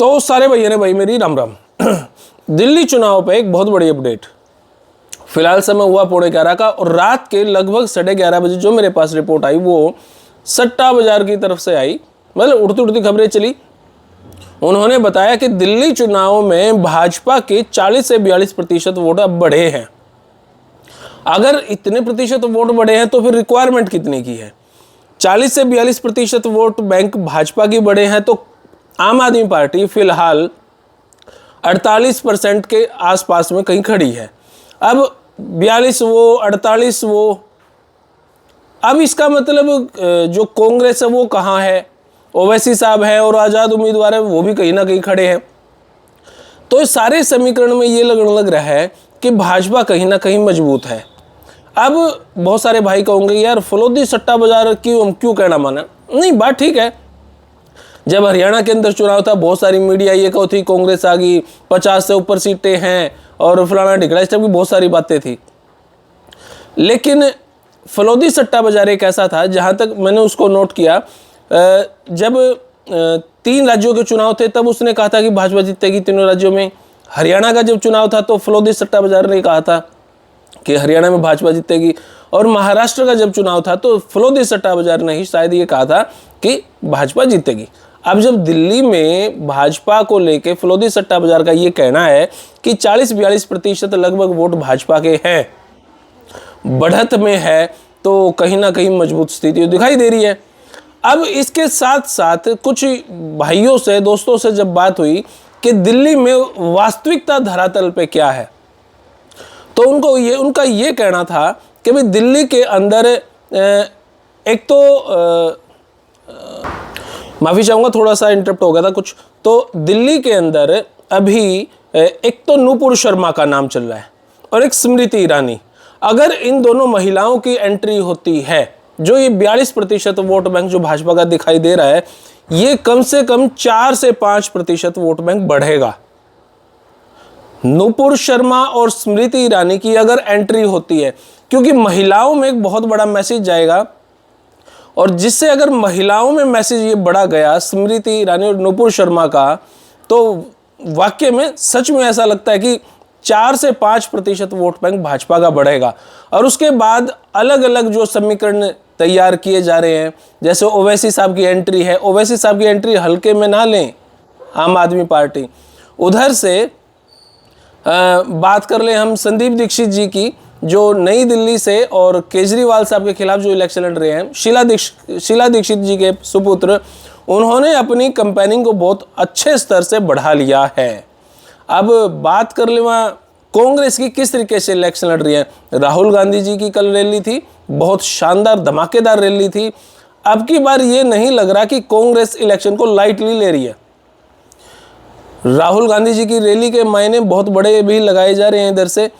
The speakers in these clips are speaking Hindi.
तो सारे भैया ने भाई मेरी राम राम। दिल्ली चुनाव पे एक बहुत बड़ी अपडेट। फिलहाल समय हुआ 11:15 का और रात के लगभग 11:30 बजे जो मेरे पास रिपोर्ट आई वो सट्टा बाजार की तरफ से आई, मतलब उड़ती उड़ती खबरें चली। उन्होंने बताया कि दिल्ली चुनाव में भाजपा के 40 से 42% वोट अब बढ़े हैं। अगर इतने प्रतिशत वोट बढ़े हैं तो फिर रिक्वायरमेंट कितने की है? 40 से 42% वोट बैंक भाजपा की बढ़े हैं तो आम आदमी पार्टी फिलहाल 48% के आसपास में कहीं खड़ी है। अब 42 वो 48 वो, अब इसका मतलब जो कांग्रेस है वो कहाँ है? ओवैसी साहब है और आज़ाद उम्मीदवार है, वो भी कहीं ना कहीं खड़े हैं। तो इस सारे समीकरण में ये लगने लग रहा है कि भाजपा कहीं ना कहीं मजबूत है। अब बहुत सारे भाई कहोगे यार फलोदी सट्टा बाजार की हम क्यों कहना माना? नहीं, बात ठीक है। जब हरियाणा के अंदर चुनाव था बहुत सारी मीडिया ये कहो थी कांग्रेस आ गई, 50 से ऊपर सीटें हैं और फलाना ढिकड़ा, इस टाइप की बहुत सारी बातें थी। लेकिन फलोदी सट्टा बाजार एक ऐसा था, जहां तक मैंने उसको नोट किया, जब 3 राज्यों के चुनाव थे तब उसने कहा था कि भाजपा जीतेगी तीनों राज्यों में। हरियाणा का जब चुनाव था तो फलोदी सट्टा बाजार ने कहा था कि हरियाणा में भाजपा जीतेगी, और महाराष्ट्र का जब चुनाव था तो फलोदी सट्टा बाजार ने ही शायद ये कहा था कि भाजपा जीतेगी। अब जब दिल्ली में भाजपा को लेके फलोदी सट्टा बाजार का ये कहना है कि 40-42% लगभग वोट भाजपा के हैं, बढ़त में है, तो कहीं ना कहीं मजबूत स्थिति दिखाई दे रही है। अब इसके साथ साथ कुछ भाइयों से, दोस्तों से जब बात हुई कि दिल्ली में वास्तविकता धरातल पे क्या है, तो उनका ये कहना था कि भाई दिल्ली के अंदर एक तो माफ़ी चाहूँगा थोड़ा सा इंटरप्ट हो गया था कुछ, तो दिल्ली के अंदर अभी एक तो नूपुर शर्मा का नाम चल रहा है और एक स्मृति ईरानी। अगर इन दोनों महिलाओं की एंट्री होती है, जो ये 42% वोट बैंक जो भाजपा का दिखाई दे रहा है, ये कम से कम 4 से 5% वोट बैंक बढ़ेगा। नूपुर शर्मा और स्मृति ईरानी की अगर एंट्री होती है, क्योंकि महिलाओं में एक बहुत बड़ा मैसेज जाएगा, और जिससे अगर महिलाओं में मैसेज ये बड़ा गया स्मृति ईरानी और नूपुर शर्मा का, तो वाकई में सच में ऐसा लगता है कि 4 से 5% वोट बैंक भाजपा का बढ़ेगा। और उसके बाद अलग अलग जो समीकरण तैयार किए जा रहे हैं, जैसे ओवैसी साहब की एंट्री है, ओवैसी साहब की एंट्री हल्के में ना लें आम आदमी पार्टी। उधर से बात कर ले हम संदीप दीक्षित जी की, जो नई दिल्ली से और केजरीवाल साहब के खिलाफ जो इलेक्शन लड़ रहे हैं, शीला दीक्षित जी के सुपुत्र, उन्होंने अपनी कैंपेनिंग को बहुत अच्छे स्तर से बढ़ा लिया है। अब बात कर ले वहाँ कांग्रेस की किस तरीके से इलेक्शन लड़ रही है। राहुल गांधी जी की कल रैली थी, बहुत शानदार धमाकेदार रैली थी। अब की बार ये नहीं लग रहा कि कांग्रेस इलेक्शन को लाइटली ले रही है। राहुल गांधी जी की रैली के मायने बहुत बड़े भी लगाए जा रहे हैं इधर से,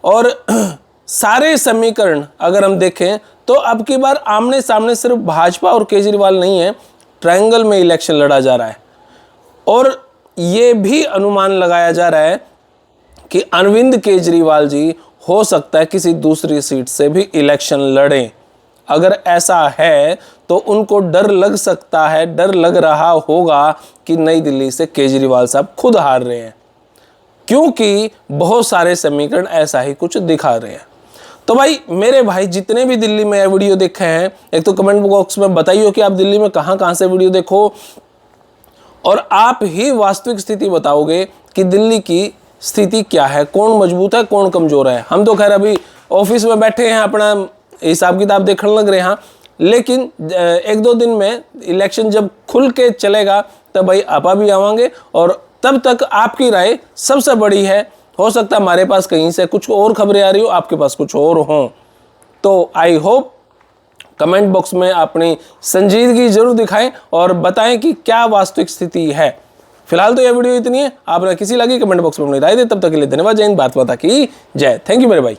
और सारे समीकरण अगर हम देखें तो अब की बार आमने सामने सिर्फ भाजपा और केजरीवाल नहीं है, ट्रायंगल में इलेक्शन लड़ा जा रहा है। और ये भी अनुमान लगाया जा रहा है कि अरविंद केजरीवाल जी हो सकता है किसी दूसरी सीट से भी इलेक्शन लड़ें। अगर ऐसा है तो उनको डर लग सकता है, डर लग रहा होगा कि नई दिल्ली से केजरीवाल साहब खुद हार रहे हैं, क्योंकि बहुत सारे समीकरण ऐसा ही कुछ दिखा रहे हैं। तो भाई मेरे भाई जितने भी दिल्ली में वीडियो देखे हैं, एक तो कमेंट बॉक्स में बताइए कि आप दिल्ली में कहाँ से वीडियो देखो, और आप ही वास्तविक स्थिति बताओगे कि दिल्ली की स्थिति क्या है, कौन मजबूत है कौन कमजोर है। हम तो खैर अभी ऑफिस में बैठे हैं, अपना हिसाब किताब देखने लग रहे हैं, लेकिन 1-2 दिन में इलेक्शन जब खुल के चलेगा तब भाई आपा भी आवांगे, और तब तक आपकी राय सबसे बड़ी है। हो सकता है हमारे पास कहीं से कुछ और खबरें आ रही हो, आपके पास कुछ और हों। तो आई होप कमेंट बॉक्स में अपनी संजीदगी जरूर दिखाएं और बताएं कि क्या वास्तविक स्थिति है। फिलहाल तो यह वीडियो इतनी है, आपने किसी लगी कमेंट बॉक्स में अपनी राय दे। तब तक के लिए धन्यवाद। जय हिंद, भारत माता की जय। थैंक यू मेरे भाई।